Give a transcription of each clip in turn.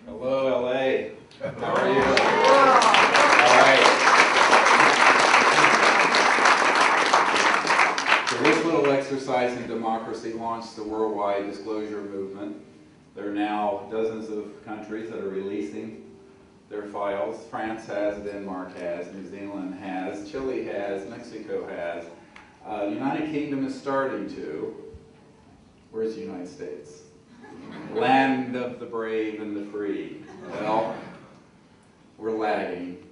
Hello, LA. How are you? All right. So this little exercise in democracy launched the worldwide disclosure movement. There are now dozens of countries that are releasing their files. France has, Denmark has, New Zealand has, Chile has, Mexico has. The United Kingdom is starting to. Where's the United States? Land of the brave and the free. Well, we're lagging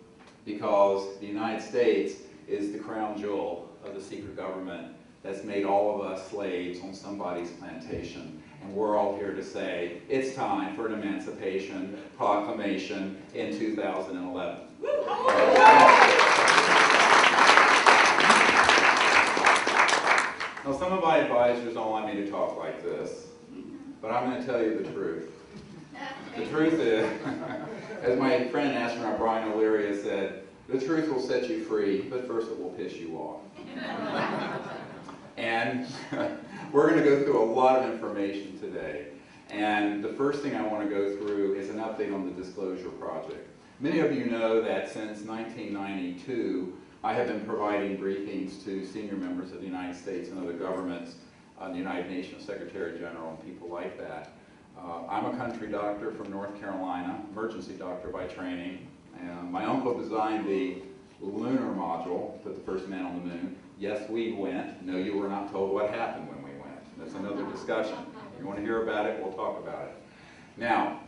because the United States is the crown jewel of the secret government that's made all of us slaves on somebody's plantation. And we're all here to say it's time for an Emancipation Proclamation in 2011. Now, some of my advisors don't want me to talk like this, but I'm going to tell you the truth. The truth is, as my friend astronaut Brian O'Leary has said, the truth will set you free, but first it will piss you off. And we're going to go through a lot of information today. And the first thing I want to go through is an update on the Disclosure Project. Many of you know that since 1992, I have been providing briefings to senior members of the United States and other governments, the United Nations Secretary General, and people like that. I'm a country doctor from North Carolina, emergency doctor by training. And my uncle designed the lunar module, put the first man on the moon. Yes, we went. No, you were not told what happened when we went. That's another discussion. If you want to hear about it, we'll talk about it. Now,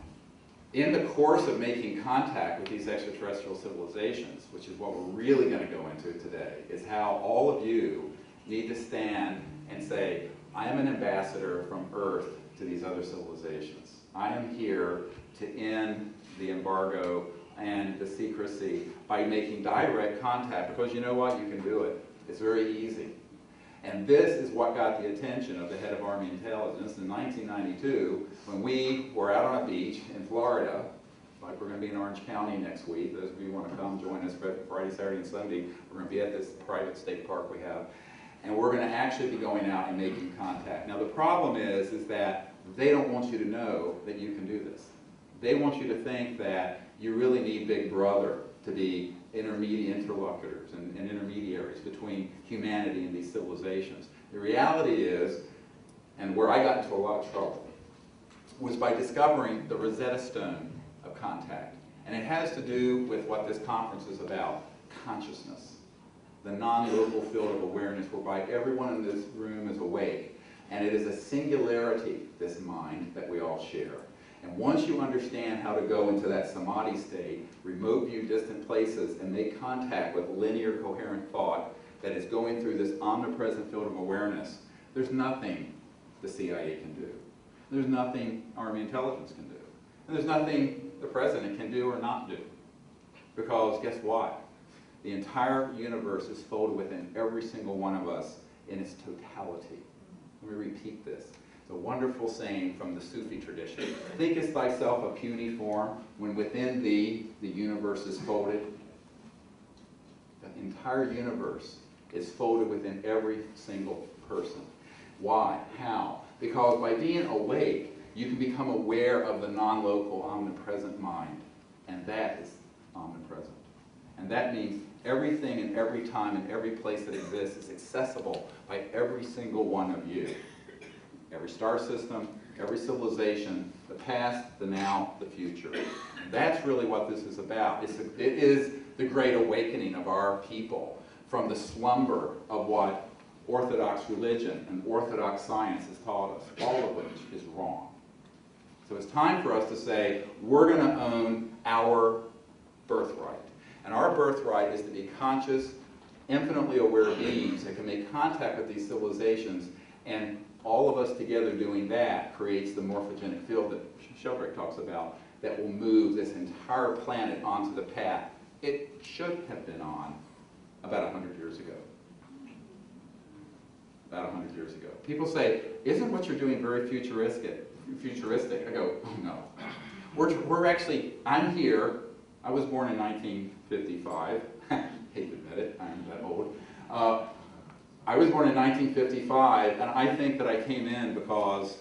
in the course of making contact with these extraterrestrial civilizations, which is what we're really going to go into today, is how all of you need to stand and say, I am an ambassador from Earth to these other civilizations. I am here to end the embargo and the secrecy by making direct contact, because you know what? You can do it. It's very easy. And this is what got the attention of the head of Army Intelligence in 1992 when we were out on a beach in Florida, like we're going to be in Orange County next week. Those of you who want to come join us Friday, Saturday, and Sunday, we're going to be at this private state park we have. And we're going to actually be going out and making contact. Now the problem is that they don't want you to know that you can do this. They want you to think that you really need Big Brother to be intermediate interlocutors and intermediaries between humanity and these civilizations. The reality is, and where I got into a lot of trouble, was by discovering the Rosetta Stone of contact. And it has to do with what this conference is about, consciousness. The non-local field of awareness whereby everyone in this room is awake. And it is a singularity, this mind, that we all share. And once you understand how to go into that samadhi state, remote view distant places, and make contact with linear coherent thought that is going through this omnipresent field of awareness, there's nothing the CIA can do. There's nothing Army Intelligence can do. And there's nothing the President can do or not do. Because guess what? The entire universe is folded within every single one of us in its totality. Let me repeat this. It's a wonderful saying from the Sufi tradition. Thinkest thyself a puny form when within thee the universe is folded. The entire universe is folded within every single person. Why? How? Because by being awake, you can become aware of the non-local omnipresent mind. And that is omnipresent. And that means everything and every time and every place that exists is accessible by every single one of you. Every star system, every civilization, the past, the now, the future. And that's really what this is about. It is the great awakening of our people from the slumber of what Orthodox religion and Orthodox science has taught us, all of which is wrong. So it's time for us to say, we're going to own our birthright. And our birthright is to be conscious, infinitely aware beings that can make contact with these civilizations, and all of us together doing that creates the morphogenic field that Sheldrake talks about that will move this entire planet onto the path it should have been on about 100 years ago. About 100 years ago. People say, isn't what you're doing very futuristic? I go, oh no. We're actually, I'm here. I was born in 1955. Hate to admit it, I'm that old. I was born in 1955, and I think that I came in because,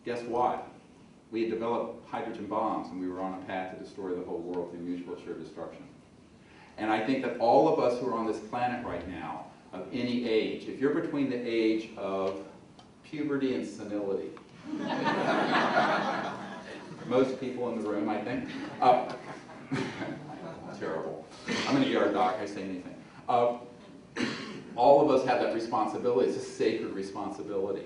guess what? We had developed hydrogen bombs, and we were on a path to destroy the whole world through mutual assured destruction. And I think that all of us who are on this planet right now, of any age, if you're between the age of puberty and senility, most people in the room, I think, terrible. I'm an ER doc, I say anything. All of us have that responsibility. It's a sacred responsibility.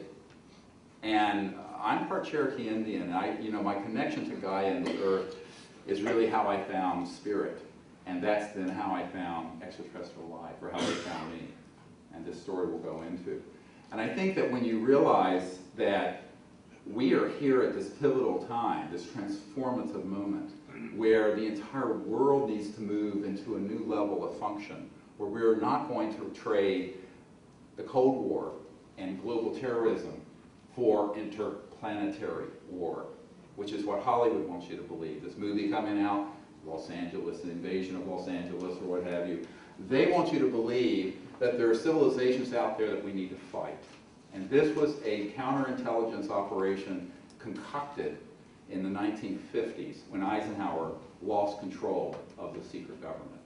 And I'm part Cherokee Indian, and my connection to Gaia and the earth is really how I found spirit. And that's then how I found extraterrestrial life, or how they found me. And this story will go into. And I think that when you realize that we are here at this pivotal time, this transformative moment, where the entire world needs to move into a new level of function, where we're not going to trade the Cold War and global terrorism for interplanetary war, which is what Hollywood wants you to believe. This movie coming out, Los Angeles, the invasion of Los Angeles, or what have you, they want you to believe that there are civilizations out there that we need to fight. And this was a counterintelligence operation concocted in the 1950s when Eisenhower lost control of the secret government.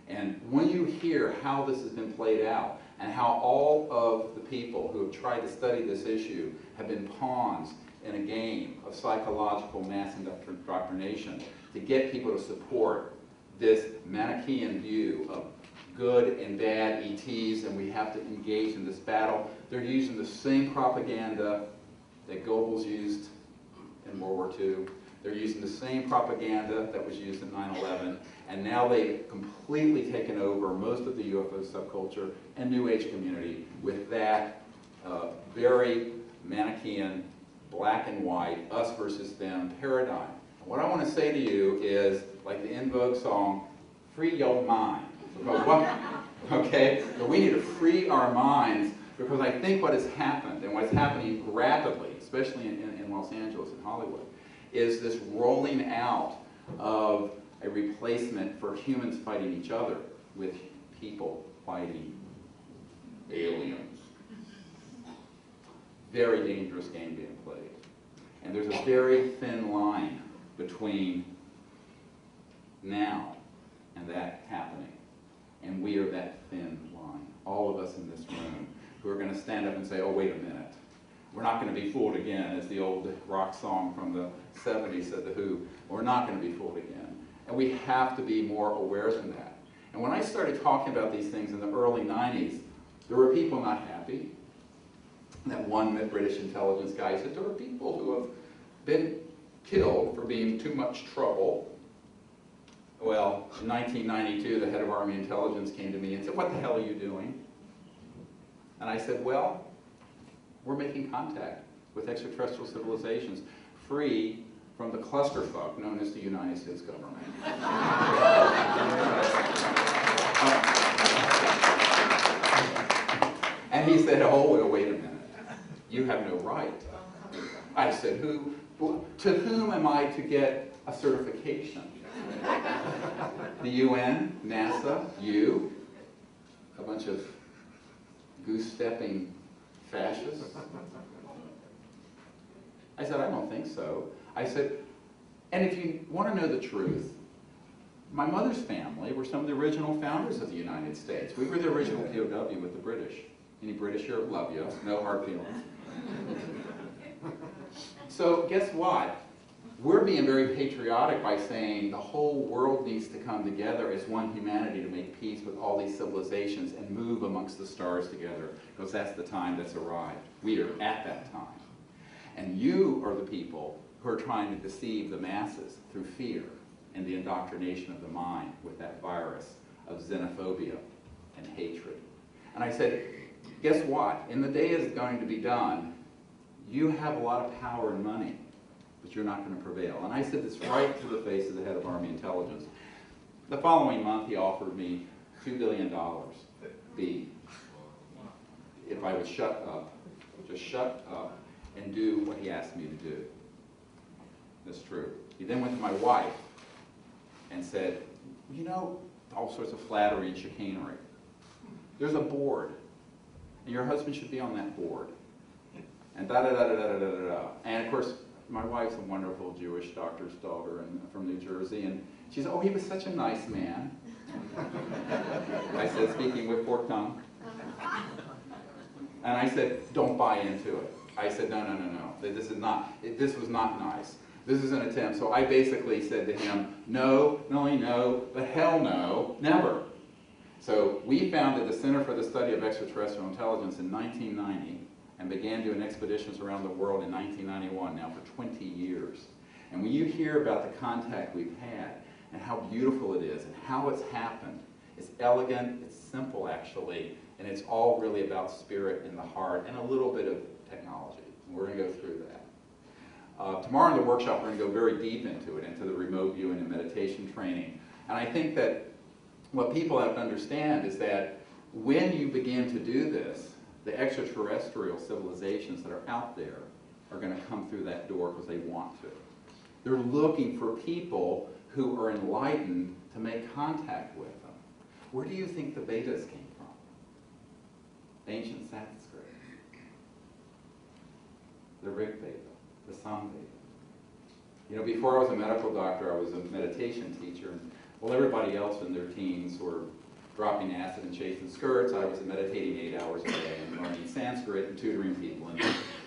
And when you hear how this has been played out, and how all of the people who have tried to study this issue have been pawns in a game of psychological mass indoctrination to get people to support this Manichaean view of good and bad ETs, and we have to engage in this battle. They're using the same propaganda that Goebbels used in World War II. They're using the same propaganda that was used in 9/11, and now they've completely taken over most of the UFO subculture and New Age community with that very Manichaean, black and white, us versus them paradigm. And what I want to say to you is, like the In Vogue song, free your mind. Because what? Okay? So we need to free our minds, because I think what has happened, and what's happening rapidly, especially in Los Angeles and Hollywood, is this rolling out of a replacement for humans fighting each other with people fighting aliens. Very dangerous game being played. And there's a very thin line between now and that happening. And we are that thin line. All of us in this room who are going to stand up and say, oh, wait a minute. We're not going to be fooled again, as the old rock song from the 70s said, The Who. We're not going to be fooled again. And we have to be more aware than that. And when I started talking about these things in the early 90s, there were people not happy. That one British intelligence guy said, there are people who have been killed for being too much trouble. Well, in 1992, the head of Army Intelligence came to me and said, what the hell are you doing? And I said, well, we're making contact with extraterrestrial civilizations free from the clusterfuck known as the United States government. And he said, oh, well, wait a minute. You have no right. I said, to whom am I to get a certification? The UN, NASA, you, a bunch of goose-stepping fascists? I said, I don't think so. I said, and if you want to know the truth, my mother's family were some of the original founders of the United States. We were the original POW with the British. Any British here? Love you. No hard feelings. So guess what? We're being very patriotic by saying the whole world needs to come together as one humanity to make peace with all these civilizations and move amongst the stars together, because that's the time that's arrived. We are at that time. And you are the people who are trying to deceive the masses through fear and the indoctrination of the mind with that virus of xenophobia and hatred. And I said, guess what? In the day it's going to be done, you have a lot of power and money, but you're not going to prevail. And I said this right to the face of the head of Army Intelligence. The following month, he offered me $2 billion, B, if I would shut up, just shut up, and do what he asked me to do. That's true. He then went to my wife and said, you know, all sorts of flattery and chicanery. There's a board, and your husband should be on that board. And da-da-da-da-da-da-da-da. And of course, my wife's a wonderful Jewish doctor's daughter from New Jersey, and she said, oh, he was such a nice man. I said, speaking with forked tongue. And I said, don't buy into it. I said, no, no, no, no. This was not nice. This is an attempt. So I basically said to him, no, not only no, but hell no, never. So we founded the Center for the Study of Extraterrestrial Intelligence in 1990 and began doing expeditions around the world in 1991, now for 20 years. And when you hear about the contact we've had and how beautiful it is and how it's happened, it's elegant, it's simple actually, and it's all really about spirit in the heart and a little bit of technology. And we're going to go through that. Tomorrow in the workshop, we're going to go very deep into it, into the remote viewing and meditation training. And I think that what people have to understand is that when you begin to do this, the extraterrestrial civilizations that are out there are going to come through that door because they want to. They're looking for people who are enlightened to make contact with them. Where do you think the Vedas came from? Ancient Sanskrit. The Rig Veda, the Sam Veda. You know, before I was a medical doctor, I was a meditation teacher. And, well, everybody else in their teens were dropping acid and chasing skirts. I was meditating 8 hours a day and learning Sanskrit and tutoring people.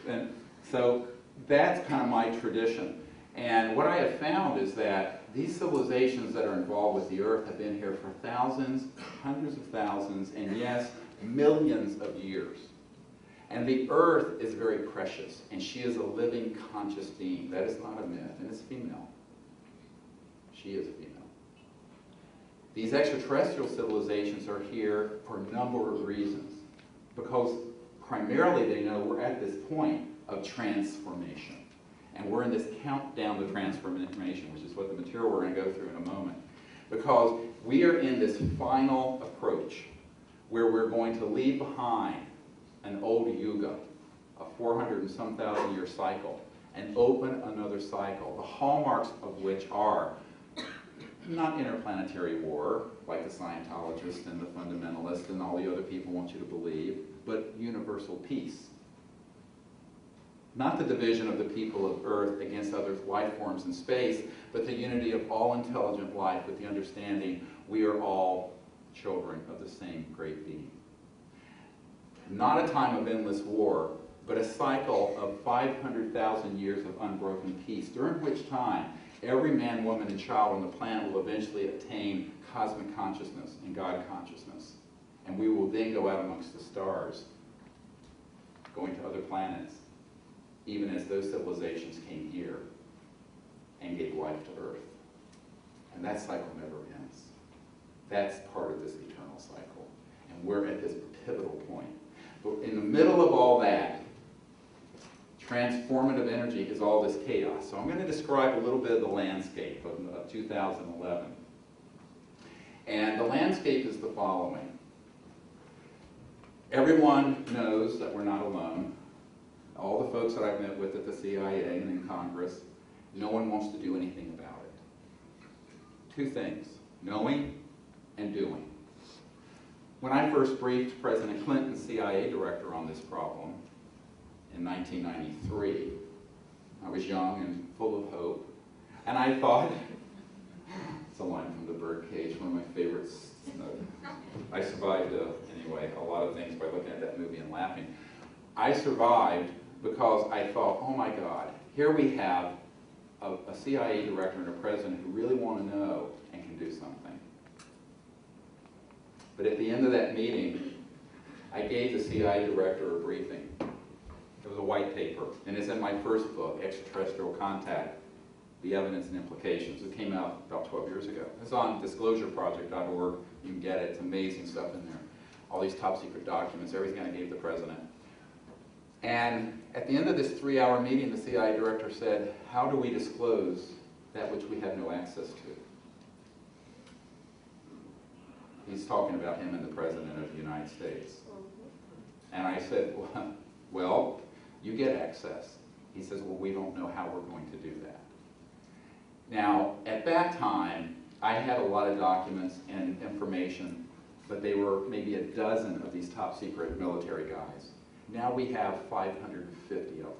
And so that's kind of my tradition. And what I have found is that these civilizations that are involved with the Earth have been here for thousands, hundreds of thousands, and yes, millions of years. And the Earth is very precious, and she is a living, conscious being. That is not a myth, and it's female. She is female. These extraterrestrial civilizations are here for a number of reasons, because primarily they know we're at this point of transformation. And we're in this countdown to transformation, which is what the material we're going to go through in a moment. Because we are in this final approach where we're going to leave behind an old yuga, a 400 and some thousand year cycle, and open another cycle, the hallmarks of which are not interplanetary war, like the Scientologists and the fundamentalists and all the other people want you to believe, but universal peace. Not the division of the people of Earth against other life forms in space, but the unity of all intelligent life with the understanding we are all children of the same great being. Not a time of endless war, but a cycle of 500,000 years of unbroken peace, during which time every man, woman, and child on the planet will eventually attain cosmic consciousness and God consciousness. And we will then go out amongst the stars, going to other planets, even as those civilizations came here and gave life to Earth. And that cycle never ends. That's part of this eternal cycle. And we're at this pivotal point. But in the middle of all that, transformative energy is all this chaos. So I'm going to describe a little bit of the landscape of 2011. And the landscape is the following. Everyone knows that we're not alone. All the folks that I've met with at the CIA and in Congress, no one wants to do anything about it. Two things, knowing and doing. When I first briefed President Clinton, CIA director, on this problem in 1993, I was young and full of hope, and I thought, it's a line from The Birdcage, one of my favorites. I survived, anyway, a lot of things by looking at that movie and laughing. I survived because I thought, oh my God, here we have a CIA director and a president who really want to know and can do something. But at the end of that meeting, I gave the CIA director a briefing. It was a white paper, and it's in my first book, Extraterrestrial Contact, The Evidence and Implications. It came out about 12 years ago. It's on disclosureproject.org. You can get it. It's amazing stuff in there. All these top secret documents, everything I gave the president. And at the end of this 3-hour meeting, the CIA director said, how do we disclose that which we have no access to? He's talking about him and the President of the United States. And I said, well, you get access. He says, well, we don't know how we're going to do that. Now, at that time, I had a lot of documents and information, but they were maybe a dozen of these top secret military guys. Now we have 550 of them.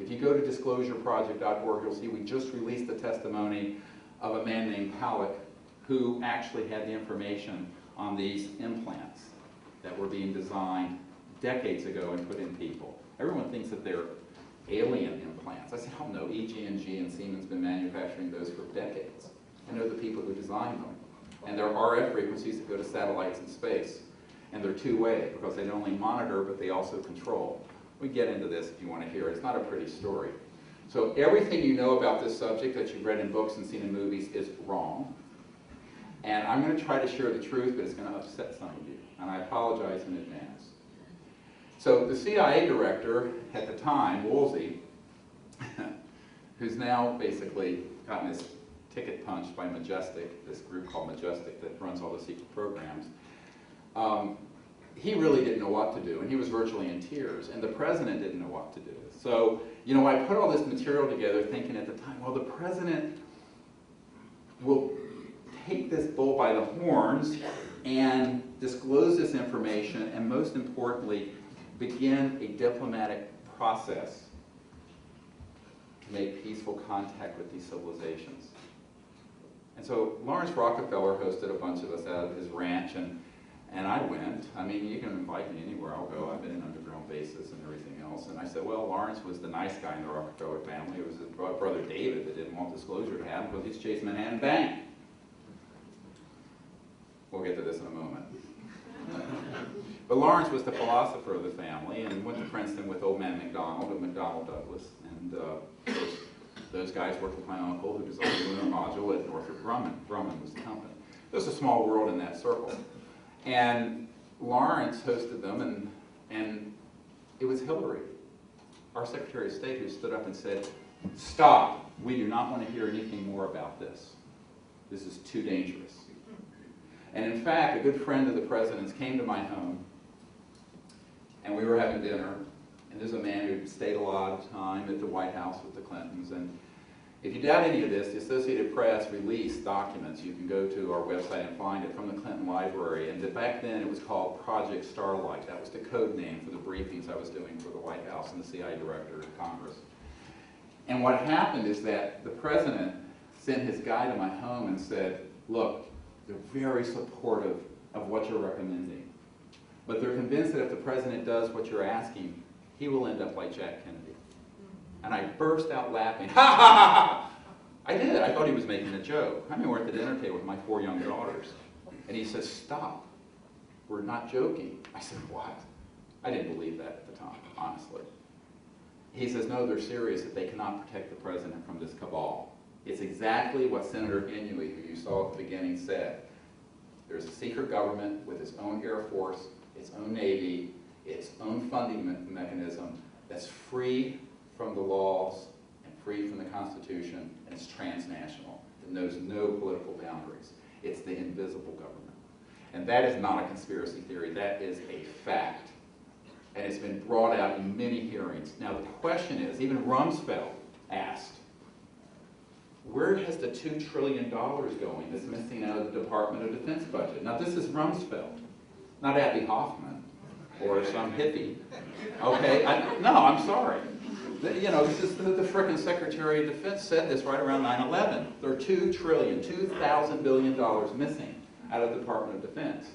If you go to disclosureproject.org, you'll see we just released the testimony of a man named Halleck who actually had the information on these implants that were being designed decades ago and put in people. Everyone thinks that they're alien implants. I said, hell no, EG&G and Siemens have been manufacturing those for decades. I know the people who designed them. And they're RF frequencies that go to satellites in space. And they're two-way because they not only monitor, but they also control. We get into this if you want to hear it. It's not a pretty story. So everything you know about this subject that you've read in books and seen in movies is wrong. And I'm going to try to share the truth, but it's going to upset some of you. And I apologize in advance. So the CIA director at the time, Woolsey, who's now basically gotten his ticket punched by Majestic, this group called Majestic that runs all the secret programs, he really didn't know what to do, and he was virtually in tears, and the president didn't know what to do. So, you know, I put all this material together thinking at the time, well, the president will take this bull by the horns and disclose this information, and most importantly, begin a diplomatic process to make peaceful contact with these civilizations. And so Lawrence Rockefeller hosted a bunch of us out of his ranch, and I went. I mean, you can invite me anywhere, I'll go. I've been in underground bases and everything else. And I said, well, Lawrence was the nice guy in the Rockefeller family. It was his brother David that didn't want disclosure to happen because he's chased Manhattan Bank. We'll get to this in a moment. But Lawrence was the philosopher of the family and went to Princeton with old man McDonald and McDonnell Douglas. And those guys worked with my uncle who designed the lunar module at Northrop Grumman. Grumman was the company. It was a small world in that circle. And Lawrence hosted them, and it was Hillary, our Secretary of State, who stood up and said, stop, we do not want to hear anything more about this. This is too dangerous. And in fact, a good friend of the president's came to my home, and we were having dinner, and there's a man who stayed a lot of time at the White House with the Clintons, and if you doubt any of this, the Associated Press released documents. You can go to our website and find it from the Clinton Library, and back then it was called Project Starlight. That was the code name for the briefings I was doing for the White House and the CIA Director of Congress. And what happened is that the president sent his guy to my home and said, look, they're very supportive of what you're recommending, but they're convinced that if the president does what you're asking, he will end up like Jack Kennedy. And I burst out laughing. Ha ha ha! I did. I thought he was making a joke. I mean, we're at the dinner table with my 4 young daughters. And he says, stop. We're not joking. I said, what? I didn't believe that at the time, honestly. He says, no, they're serious, that they cannot protect the president from this cabal. It's exactly what Senator Inouye, who you saw at the beginning, said. There's a secret government with its own Air Force, its own Navy, its own funding mechanism that's free from the laws and free from the Constitution, and it's transnational. It knows no political boundaries. It's the invisible government. And that is not a conspiracy theory. That is a fact. And it's been brought out in many hearings. Now the question is, even Rumsfeld asked, where has the $2 trillion going that's missing out of the Department of Defense budget? Now this is Rumsfeld, not Abby Hoffman or some hippie. Okay, no, I'm sorry. You know, this is the frickin' Secretary of Defense said this right around 9/11. There are $2 trillion, $2,000 billion missing out of the Department of Defense.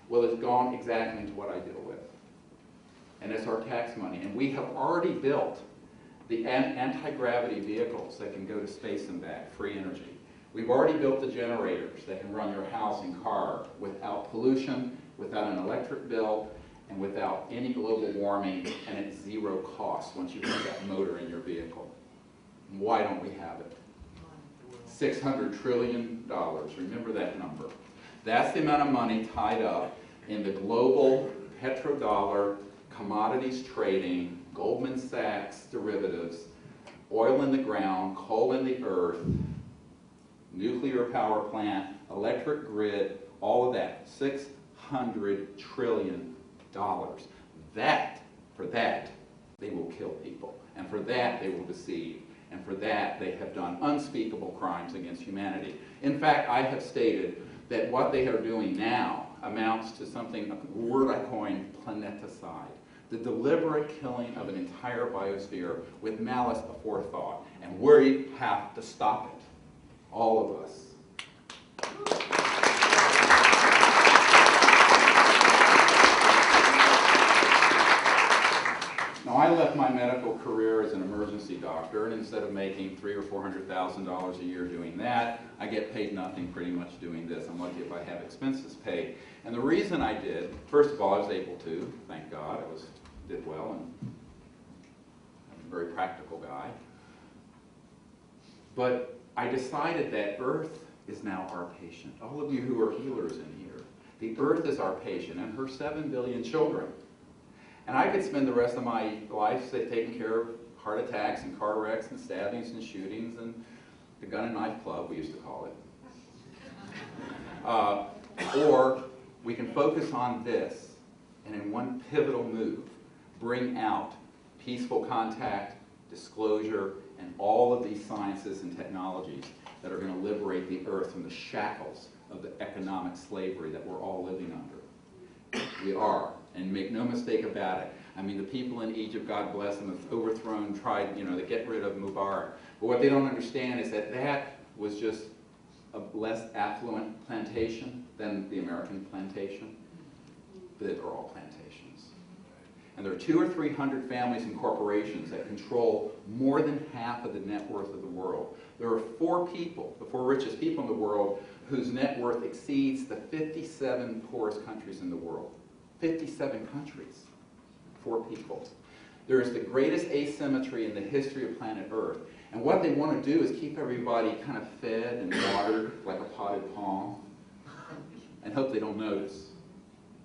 Well, it's gone exactly into what I deal with. And it's our tax money. And we have already built the anti-gravity vehicles that can go to space and back, free energy. We've already built the generators that can run your house and car without pollution, without an electric bill, and without any global warming, and at zero cost once you put that motor in your vehicle. Why don't we have it? $600 trillion, remember that number. That's the amount of money tied up in the global petrodollar, commodities trading, Goldman Sachs derivatives, oil in the ground, coal in the earth, nuclear power plant, electric grid, all of that, $600 trillion. For that, they will kill people. And for that, they will deceive. And for that, they have done unspeakable crimes against humanity. In fact, I have stated that what they are doing now amounts to something, a word I coined, planeticide. The deliberate killing of an entire biosphere with malice aforethought. And we have to stop it. All of us. Now, I left my medical career as an emergency doctor, and instead of making $300,000 or $400,000 a year doing that, I get paid nothing pretty much doing this. I'm lucky if I have expenses paid. And the reason I did, first of all, I was able to, thank God, I did well, and I'm a very practical guy. But I decided that Earth is now our patient. All of you who are healers in here, the Earth is our patient, and her 7 billion children. And I could spend the rest of my life taking care of heart attacks and car wrecks and stabbings and shootings and the gun and knife club, we used to call it. Or we can focus on this and in one pivotal move, bring out peaceful contact, disclosure, and all of these sciences and technologies that are going to liberate the Earth from the shackles of the economic slavery that we're all living under. We are. And make no mistake about it. I mean, the people in Egypt, God bless them, have overthrown, tried, to get rid of Mubarak. But what they don't understand is that that was just a less affluent plantation than the American plantation. They're all plantations. And there are 200 or 300 families and corporations that control more than half of the net worth of the world. There are 4 people, the 4 richest people in the world, whose net worth exceeds the 57 poorest countries in the world. 57 countries, 4 people. There is the greatest asymmetry in the history of planet Earth. And what they want to do is keep everybody kind of fed and watered like a potted palm and hope they don't notice.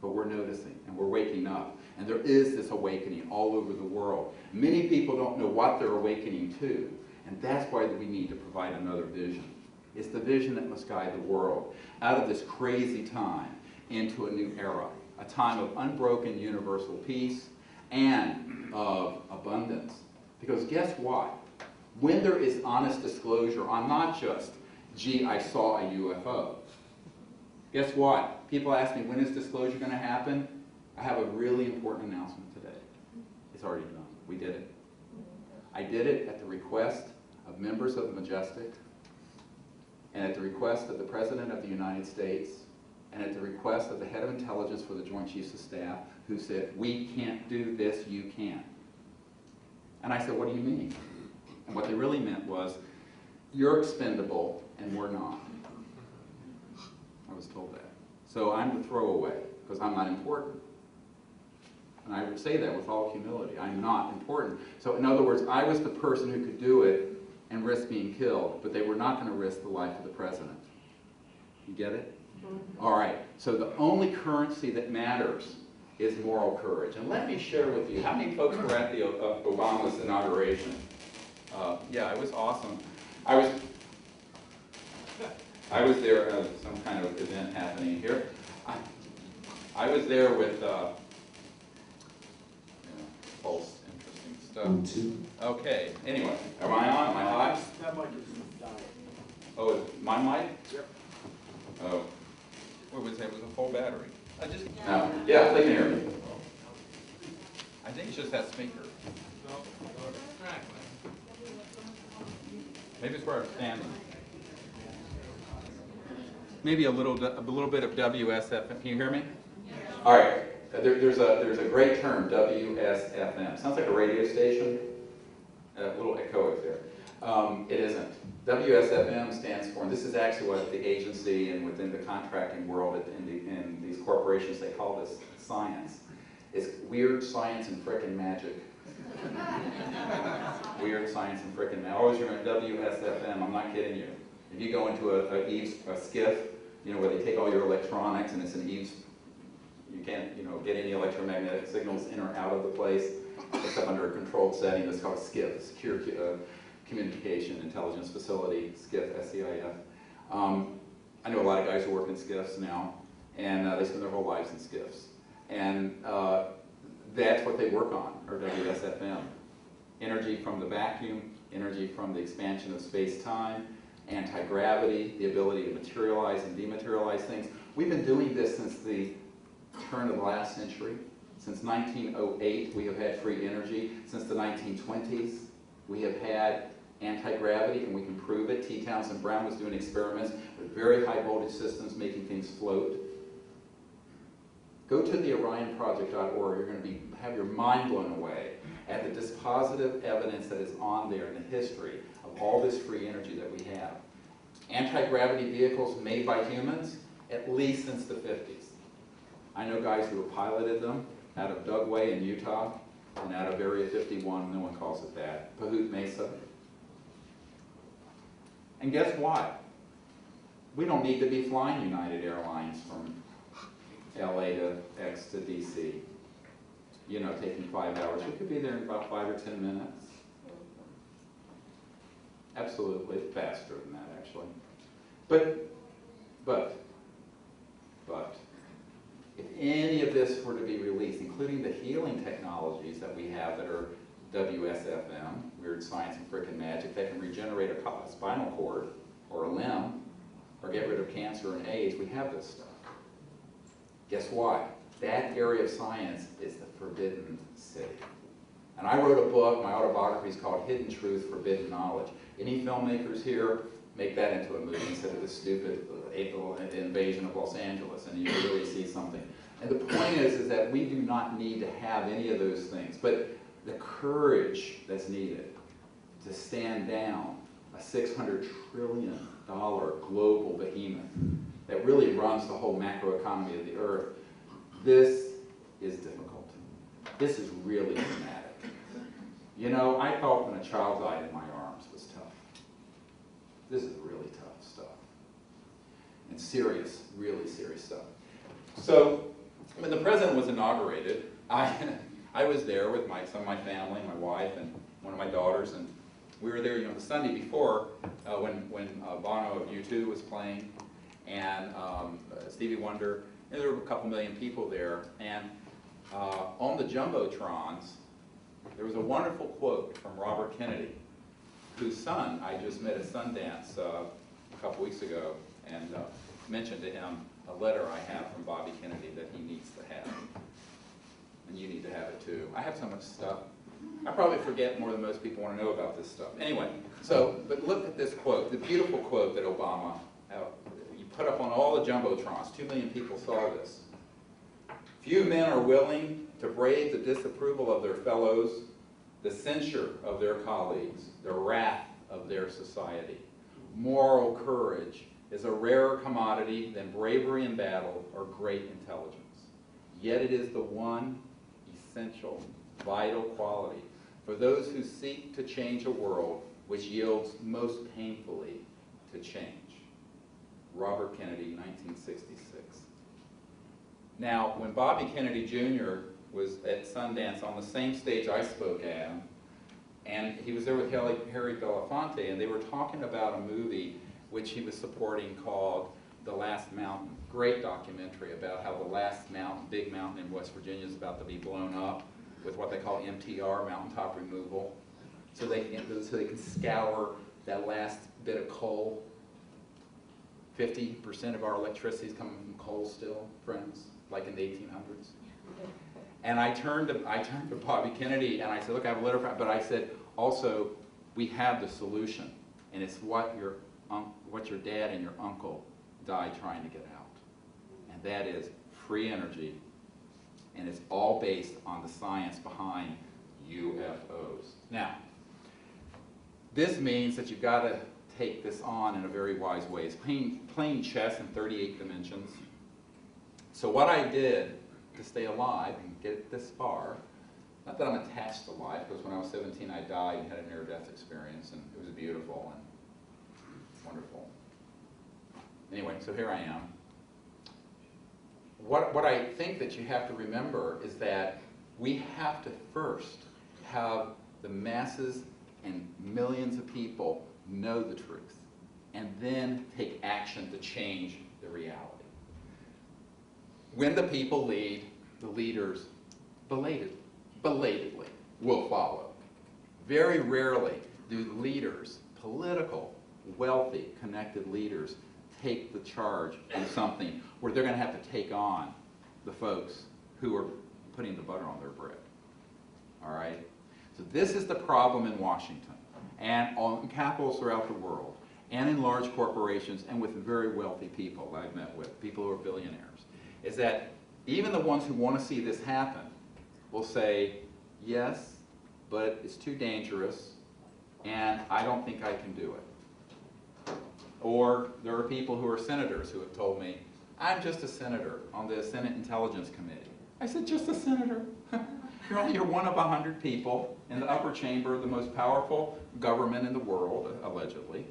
But we're noticing and we're waking up. And there is this awakening all over the world. Many people don't know what they're awakening to. And that's why we need to provide another vision. It's the vision that must guide the world out of this crazy time into a new era. A time of unbroken universal peace and of abundance. Because guess what? When there is honest disclosure on not just, gee, I saw a UFO. Guess what? People ask me, when is disclosure going to happen? I have a really important announcement today. It's already done. We did it. I did it at the request of members of the Majestic and at the request of the President of the United States and at the request of the head of intelligence for the Joint Chiefs of Staff, who said, we can't do this, you can. And I said, what do you mean? And what they really meant was, you're expendable and we're not. I was told that. So I'm the throwaway, because I'm not important. And I would say that with all humility. I'm not important. So in other words, I was the person who could do it and risk being killed, but they were not going to risk the life of the president. You get it? All right, so the only currency that matters is moral courage. And let me share with you, how many folks were at the Obama's inauguration? Yeah, it was awesome. I was there at some kind of event happening here. I was there with false, interesting stuff. Okay, anyway, am I on? Am I live? That mic is dying. Oh, is my mic? Yep. Oh. What was that? It was a full battery. No. Yeah, they can hear me. I think it's just that speaker. Maybe it's where I'm standing. Maybe a little bit of WSFM. Can you hear me? All right. There's a great term, WSFM. Sounds like a radio station. A little echoic there. It isn't. WSFM stands for, and this is actually what the agency and within the contracting world in these corporations, they call this science. It's weird science and frickin' magic. Weird science and frickin' magic. Always remember WSFM, I'm not kidding you. If you go into a skiff, where they take all your electronics and it's an eaves, you can't, get any electromagnetic signals in or out of the place, except under a controlled setting. That's called a skiff, secure communication intelligence facility, SCIF, SCIF. I know a lot of guys who work in SCIFs now, and they spend their whole lives in SCIFs. And that's what they work on, or WSFM. Energy from the vacuum, energy from the expansion of space-time, anti-gravity, the ability to materialize and dematerialize things. We've been doing this since the turn of the last century, Since 1908, we have had free energy. Since the 1920s, we have had anti-gravity, and we can prove it. T. Townsend Brown was doing experiments with very high voltage systems making things float. Go to the orionproject.org. You're going to have your mind blown away at the dispositive evidence that is on there in the history of all this free energy that we have. Anti-gravity vehicles made by humans, at least since the 50s. I know guys who have piloted them out of Dugway in Utah and out of Area 51, no one calls it that, Pahut Mesa. And guess what? We don't need to be flying United Airlines from LA to X to DC. You know, taking 5 hours. We could be there in about 5 or 10 minutes. Absolutely, faster than that actually. But, if any of this were to be released, including the healing technologies that we have that are WSFM, Weird Science and Frickin' Magic, that can regenerate a spinal cord or a limb or get rid of cancer and AIDS, we have this stuff. Guess what? That area of science is the forbidden city. And I wrote a book, my autobiography is called Hidden Truth, Forbidden Knowledge. Any filmmakers here, make that into a movie instead of this stupid April invasion of Los Angeles, and you really see something. And the point is that we do not need to have any of those things, but the courage that's needed to stand down a $600 trillion global behemoth that really runs the whole macroeconomy of the earth, this is difficult. This is really dramatic. You know, I thought when a child died in my arms was tough. This is really tough stuff. And serious, really serious stuff. So, when the president was inaugurated, I was there with some of my family, my wife, and one of my daughters, and we were there, you know, the Sunday before when Bono of U2 was playing, and Stevie Wonder, and there were a couple million people there, and on the Jumbotrons, there was a wonderful quote from Robert Kennedy, whose son I just met at Sundance a couple weeks ago, and mentioned to him a letter I have from Bobby Kennedy that he needs to have. And you need to have it too. I have so much stuff. I probably forget more than most people want to know about this stuff. Anyway, but look at this quote, the beautiful quote that Obama, you put up on all the Jumbotrons. 2 million people saw this. Few men are willing to brave the disapproval of their fellows, the censure of their colleagues, the wrath of their society. Moral courage is a rarer commodity than bravery in battle or great intelligence. Yet it is the one essential, vital quality for those who seek to change a world which yields most painfully to change. Robert Kennedy, 1966. Now, when Bobby Kennedy Jr. was at Sundance on the same stage I spoke at, and he was there with Harry Belafonte, and they were talking about a movie which he was supporting called The Last Mountain. Great documentary about how the last mountain, big mountain in West Virginia, is about to be blown up with what they call MTR, mountaintop removal, so they can scour that last bit of coal. 50% of our electricity is coming from coal still, friends, like in the 1800s. And I turned to Bobby Kennedy and I said, look, I have a letter, but I said, also, we have the solution, and it's what your dad and your uncle died trying to get out. And that is free energy, and it's all based on the science behind UFOs. Now, this means that you've got to take this on in a very wise way. It's playing chess in 38 dimensions. So what I did to stay alive and get this far, not that I'm attached to life, because when I was 17 I died and had a near-death experience, and it was beautiful and wonderful. Anyway, so here I am. What I think that you have to remember is that we have to first have the masses and millions of people know the truth, and then take action to change the reality. When the people lead, the leaders belatedly will follow. Very rarely do leaders, political, wealthy, connected leaders, take the charge in something where they're going to have to take on the folks who are putting the butter on their bread. All right? So this is the problem in Washington and on capitals throughout the world and in large corporations and with very wealthy people I've met with, people who are billionaires, is that even the ones who want to see this happen will say, yes, but it's too dangerous and I don't think I can do it. Or there are people who are senators who have told me, I'm just a senator on the Senate Intelligence Committee. I said, just a senator? You're one of 100 people in the upper chamber of the most powerful government in the world, allegedly.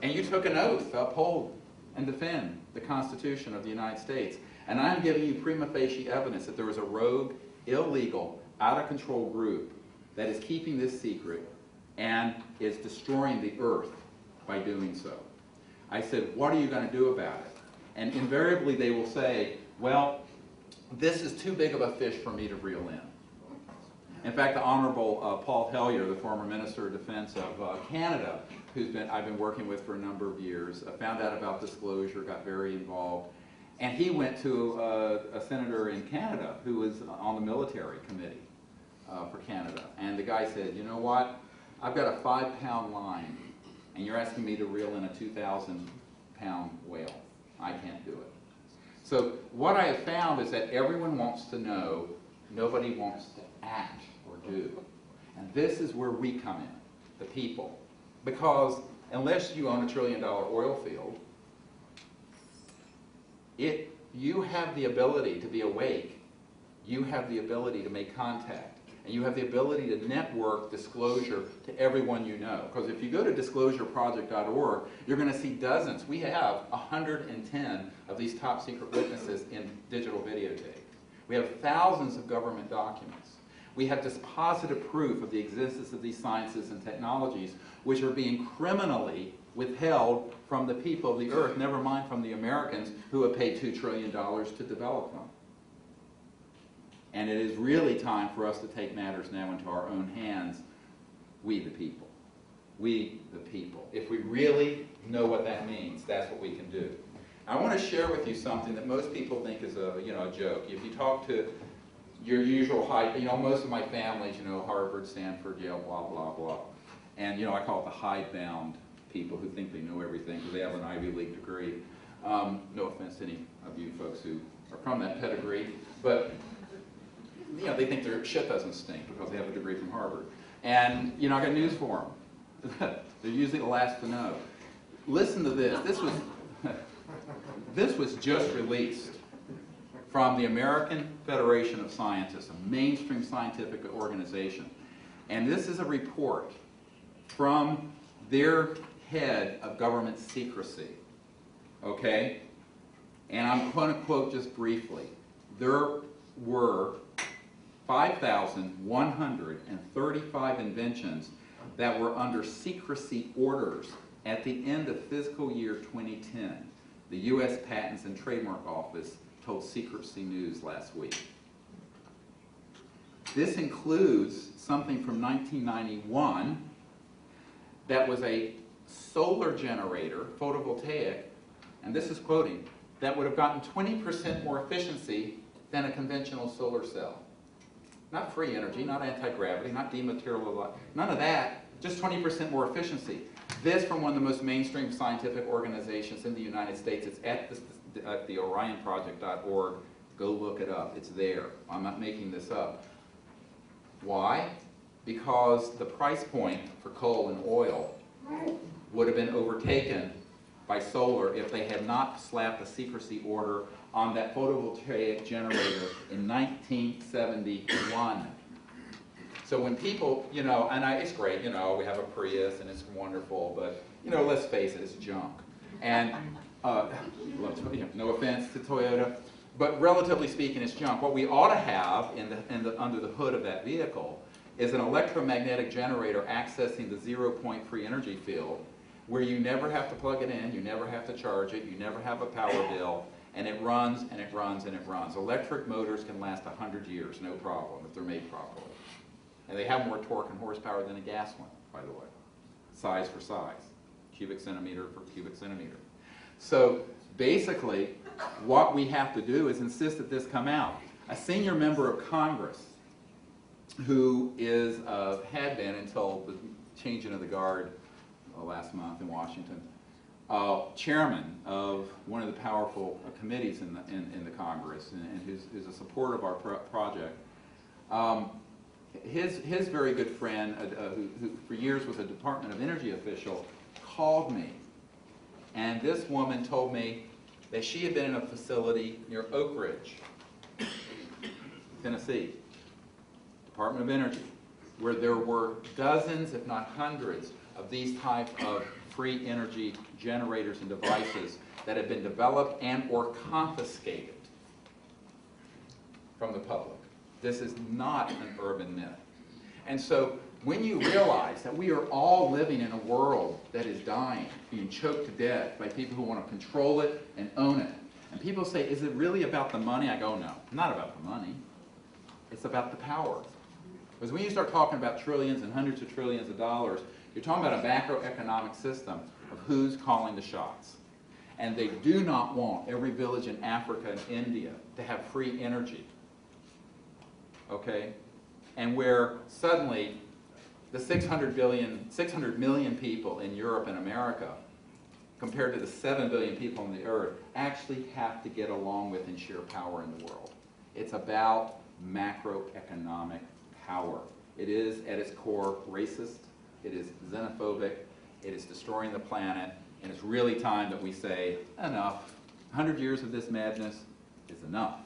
And you took an oath to uphold and defend the Constitution of the United States. And I'm giving you prima facie evidence that there is a rogue, illegal, out-of-control group that is keeping this secret and is destroying the earth by doing so. I said, what are you going to do about it? And invariably they will say, well, this is too big of a fish for me to reel in. In fact, the Honorable Paul Hellyer, the former Minister of Defense of Canada, I've been working with for a number of years, found out about disclosure, got very involved, and he went to a senator in Canada who was on the military committee for Canada. And the guy said, you know what, I've got a 5-pound line, and you're asking me to reel in a 2,000-pound whale. I can't do it. So what I have found is that everyone wants to know, nobody wants to act or do. And this is where we come in, the people. Because unless you own $1 trillion oil field, you have the ability to be awake, you have the ability to make contact, and you have the ability to network disclosure to everyone you know. Because if you go to disclosureproject.org, you're going to see dozens. We have 110 of these top secret witnesses in digital videotape. We have thousands of government documents. We have dispositive proof of the existence of these sciences and technologies which are being criminally withheld from the people of the earth, never mind from the Americans who have paid $2 trillion to develop them. And it is really time for us to take matters now into our own hands, we the people. We the people. If we really know what that means, that's what we can do. I want to share with you something that most people think is a joke. If you talk to your usual most of my families, Harvard, Stanford, Yale, blah, blah, blah. And, I call it the hidebound people who think they know everything because they have an Ivy League degree. No offense to any of you folks who are from that pedigree, but, they think their shit doesn't stink because they have a degree from Harvard. And, I got news for them. They're usually the last to know. Listen to this. This was just released from the American Federation of Scientists, a mainstream scientific organization. And this is a report from their head of government secrecy, okay? And I'm going to quote just briefly. There were 5,135 inventions that were under secrecy orders at the end of fiscal year 2010. The U.S. Patents and Trademark Office told Secrecy News last week. This includes something from 1991 that was a solar generator, photovoltaic, and this is quoting, that would have gotten 20% more efficiency than a conventional solar cell. Not free energy, not anti-gravity, not dematerialization, none of that, just 20% more efficiency. This from one of the most mainstream scientific organizations in the United States. It's at the orionproject.org. Go look it up. It's there. I'm not making this up. Why? Because the price point for coal and oil would have been overtaken by solar if they had not slapped a secrecy order on that photovoltaic generator in 1971. So when people, it's great, we have a Prius and it's wonderful, but, let's face it, it's junk. And, no offense to Toyota, but relatively speaking, it's junk. What we ought to have under the hood of that vehicle is an electromagnetic generator accessing the zero-point free energy field where you never have to plug it in, you never have to charge it, you never have a power bill, and it runs and it runs and it runs. Electric motors can last 100 years, no problem, if they're made properly. And they have more torque and horsepower than a gas one, by the way. Size for size, cubic centimeter for cubic centimeter. So basically, what we have to do is insist that this come out. a senior member of Congress who is, had been until the changing of the guard last month in Washington, chairman of one of the powerful committees in the Congress, and who's a supporter of our project. His very good friend, who for years was a Department of Energy official, called me, and this woman told me that she had been in a facility near Oak Ridge, Tennessee, Department of Energy, where there were dozens, if not hundreds, of these type of free energy generators and devices that had been developed and or confiscated from the public. This is not an urban myth. And so when you realize that we are all living in a world that is dying, being choked to death by people who want to control it and own it, and people say, is it really about the money? I go, no, not about the money. It's about the power. Because when you start talking about trillions and hundreds of trillions of dollars, you're talking about a macroeconomic system of who's calling the shots. And they do not want every village in Africa and India to have free energy. Okay? And where suddenly the 600 million people in Europe and America, compared to the 7 billion people on the earth, actually have to get along with and share power in the world. It's about macroeconomic power. It is, at its core, racist. It is xenophobic. It is destroying the planet. And it's really time that we say, enough. 100 years of this madness is enough.